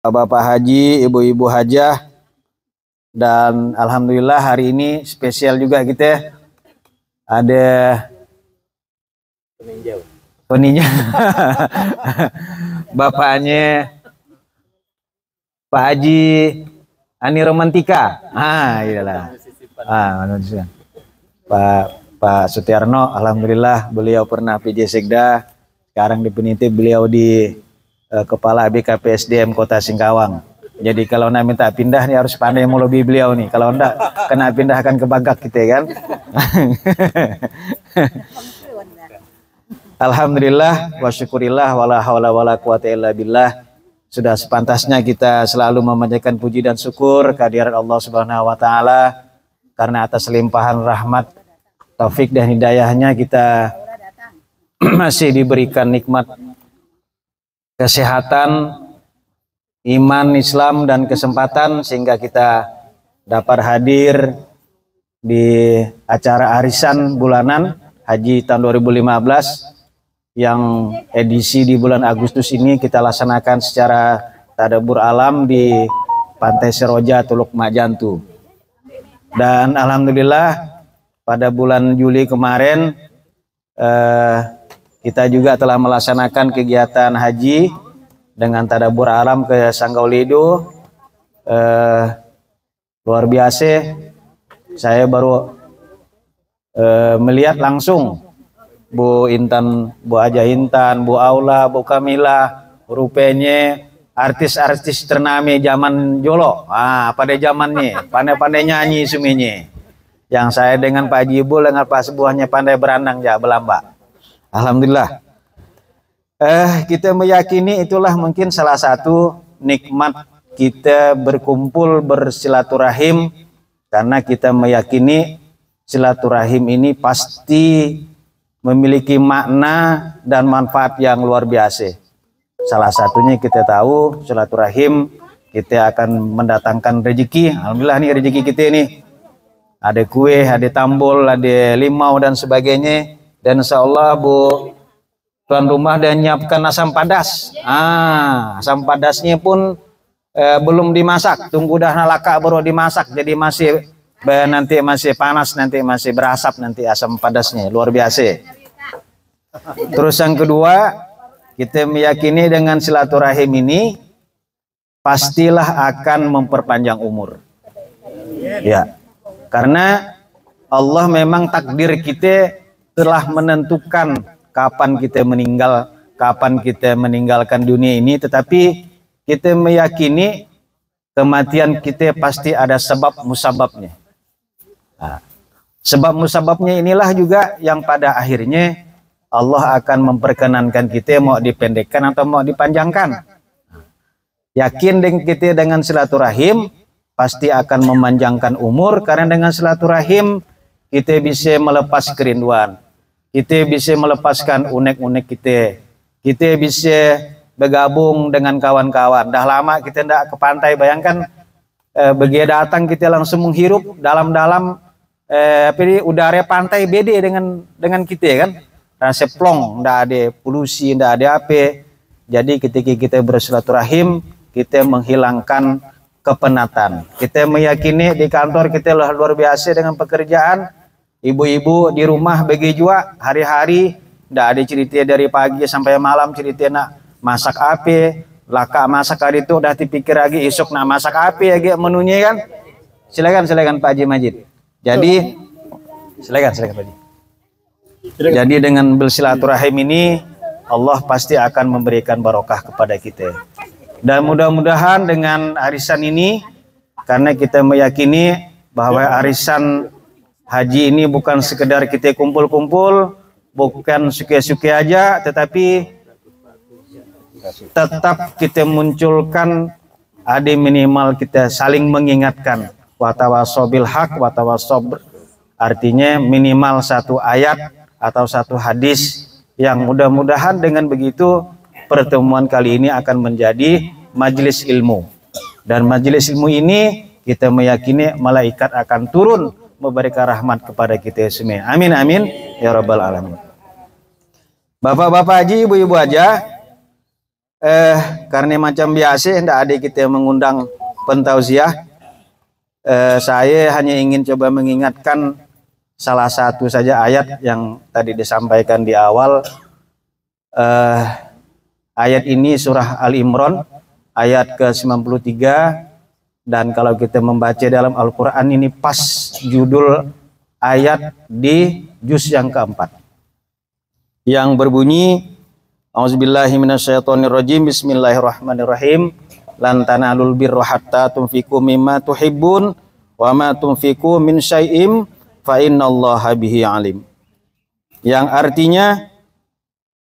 Bapak Haji, Ibu-ibu Hajah, dan alhamdulillah hari ini spesial juga kita ada peninjau. Bapaknya Pak Haji Ani Romantika. Iyalah. Manusia. Pak Sutiarno, alhamdulillah beliau pernah PJ Sekda, sekarang di penitip beliau di Kepala BKPSDM Kota Singkawang. Jadi kalau nak minta pindah nih harus pandai melobi beliau nih. Kalau enggak kena pindahkan ke Bagak kita kan. Alhamdulillah wa syukurillah wala haula wala quwata illa billah. Sudah sepantasnya kita selalu memanjatkan puji dan syukur kehadirat Allah Subhanahu wa taala karena atas limpahan rahmat, taufik dan hidayahnya kita masih diberikan nikmat kesehatan, iman, Islam, dan kesempatan sehingga kita dapat hadir di acara arisan bulanan Haji tahun 2015 yang edisi di bulan Agustus ini kita laksanakan secara tadabbur alam di Pantai Seroja, Teluk Majantu. Dan alhamdulillah pada bulan Juli kemarin kita juga telah melaksanakan kegiatan haji dengan tadabbur alam ke Sanggaulido. Luar biasa, saya baru melihat langsung Bu Intan, Bu Haja Intan, Bu Aula, Bu Kamila, rupanya artis-artis ternama zaman Jolo. Pada zamannya pandai-pandai nyanyi semuanya. Yang saya dengan Pak Jibul dengan Pak Sebuahnya pandai berandang ya belamba. Alhamdulillah. Kita meyakini itulah mungkin salah satu nikmat kita berkumpul bersilaturahim, karena kita meyakini silaturahim ini pasti memiliki makna dan manfaat yang luar biasa. Salah satunya kita tahu silaturahim kita akan mendatangkan rezeki. Alhamdulillah nih rezeki kita ini ada kue, ada tambol, ada limau dan sebagainya. Dan insya Allah Bu tuan rumah dan nyiapkan asam padas. Asam padasnya pun belum dimasak, tunggu dah nalaka baru dimasak, jadi masih nanti masih panas, nanti masih berasap nanti asam padasnya, luar biasa. Terus yang kedua, kita meyakini dengan silaturahim ini pastilah akan memperpanjang umur. Ya, karena Allah memang takdir kita telah menentukan kapan kita meninggal, kapan kita meninggalkan dunia ini, tetapi kita meyakini kematian kita pasti ada sebab musababnya. Sebab musababnya inilah juga yang pada akhirnya Allah akan memperkenankan kita mau dipendekkan atau mau dipanjangkan. Yakin dengan kita dengan silaturahim pasti akan memanjangkan umur, karena dengan silaturahim kita bisa melepas kerinduan. Kita bisa melepaskan unek-unek kita bisa bergabung dengan kawan-kawan. Dah lama kita tidak ke pantai, bayangkan begitu datang kita langsung menghirup dalam-dalam udara pantai beda dengan kita kan. Rasa plong, tidak ada polusi, tidak ada apa. Jadi ketika kita bersilaturahim, kita menghilangkan kepenatan. Kita meyakini di kantor kita luar biasa dengan pekerjaan. Ibu-ibu di rumah bagi juga hari-hari tidak ada cerita dari pagi sampai malam cerita nak masak apa, laka masak hari itu udah dipikir lagi esok nak masak apa lagi menunya kan. Silakan Pak Haji Majid. Jadi silakan Pak Haji. Jadi dengan bersilaturahim ini Allah pasti akan memberikan barokah kepada kita. Dan mudah-mudahan dengan arisan ini, karena kita meyakini bahwa arisan haji ini bukan sekedar kita kumpul-kumpul, bukan suki-suki aja, tetapi tetap kita munculkan ada minimal kita saling mengingatkan. Watawasau bil haq, watawasau, artinya minimal satu ayat atau satu hadis yang mudah-mudahan dengan begitu pertemuan kali ini akan menjadi majelis ilmu. Dan majelis ilmu ini kita meyakini malaikat akan turun memberikan rahmat kepada kita semua. Amin amin ya rabbal alamin. Bapak-bapak haji, ibu-ibu haja, Karena macam biasa tidak ada kita mengundang pentausiah. Saya hanya ingin coba mengingatkan salah satu saja ayat yang tadi disampaikan di awal. Ayat ini surah Al-Imran ayat ke-93, dan kalau kita membaca dalam Al-Quran ini pas judul ayat di juz yang keempat yang berbunyi A'udzubillahi minasyaitonirrajim, bismillahirrahmanirrahim, lan tanalul birra hatta tunfiqu mimma tuhibbun wa ma tunfiqu min syai'im fa innallaha bihi alim. Yang artinya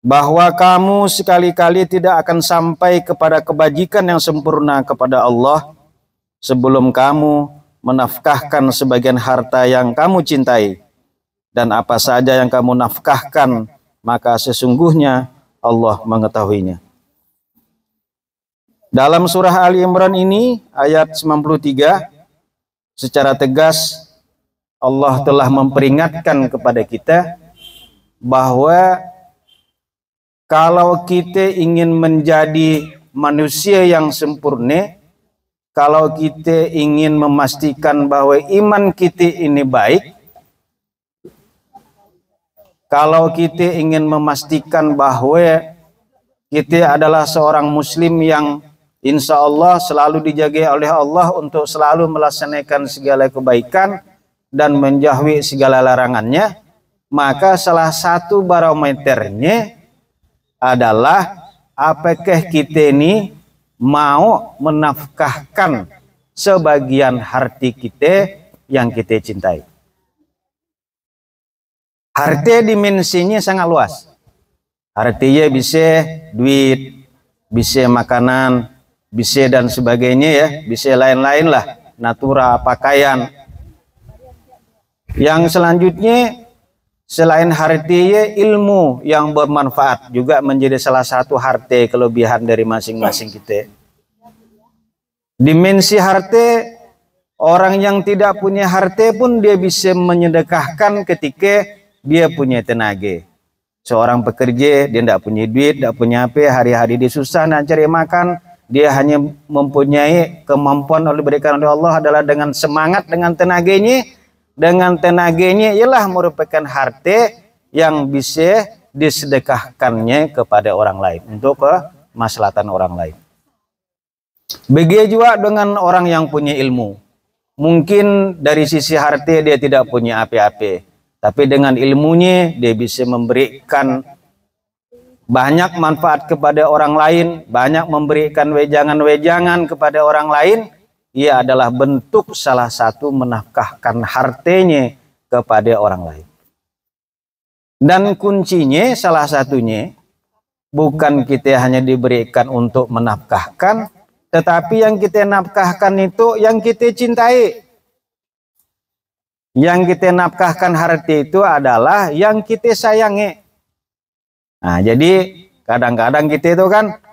bahwa kamu sekali-kali tidak akan sampai kepada kebajikan yang sempurna kepada Allah sebelum kamu menafkahkan sebagian harta yang kamu cintai, dan apa saja yang kamu nafkahkan maka sesungguhnya Allah mengetahuinya. Dalam surah Ali Imran ini ayat 93 secara tegas Allah telah memperingatkan kepada kita bahwa kalau kita ingin menjadi manusia yang sempurna, kalau kita ingin memastikan bahwa iman kita ini baik, kalau kita ingin memastikan bahwa kita adalah seorang muslim yang insya Allah selalu dijaga oleh Allah untuk selalu melaksanakan segala kebaikan dan menjauhi segala larangannya, maka salah satu barometernya adalah apakah kita ini mau menafkahkan sebagian harta kita yang kita cintai. Harta dimensinya sangat luas. Artinya bisa duit, bisa makanan, bisa dan sebagainya ya, bisa lain-lain lah, natura, pakaian. Yang selanjutnya selain harta, ilmu yang bermanfaat juga menjadi salah satu harta kelebihan dari masing-masing kita. Dimensi harta, orang yang tidak punya harta pun dia bisa menyedekahkan ketika dia punya tenaga. Seorang pekerja, dia tidak punya duit, tidak punya apa, hari-hari dia susah nak cari makan, dia hanya mempunyai kemampuan yang diberikan oleh Allah adalah dengan semangat, dengan tenaganya ialah merupakan harta yang bisa disedekahkannya kepada orang lain untuk kemaslahatan orang lain. Begitu juga dengan orang yang punya ilmu. Mungkin dari sisi harta dia tidak punya apa-apa, tapi dengan ilmunya dia bisa memberikan banyak manfaat kepada orang lain, banyak memberikan wejangan-wejangan kepada orang lain. Ia adalah bentuk salah satu menafkahkan hartanya kepada orang lain. Dan kuncinya salah satunya bukan kita hanya diberikan untuk menafkahkan, tetapi yang kita nafkahkan itu yang kita cintai. Yang kita nafkahkan harta itu adalah yang kita sayangi. Nah, jadi kadang-kadang kita itu kan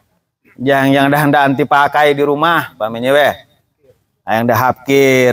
yang dah anti pakai di rumah, pamenya weh. Yang dah hapkir,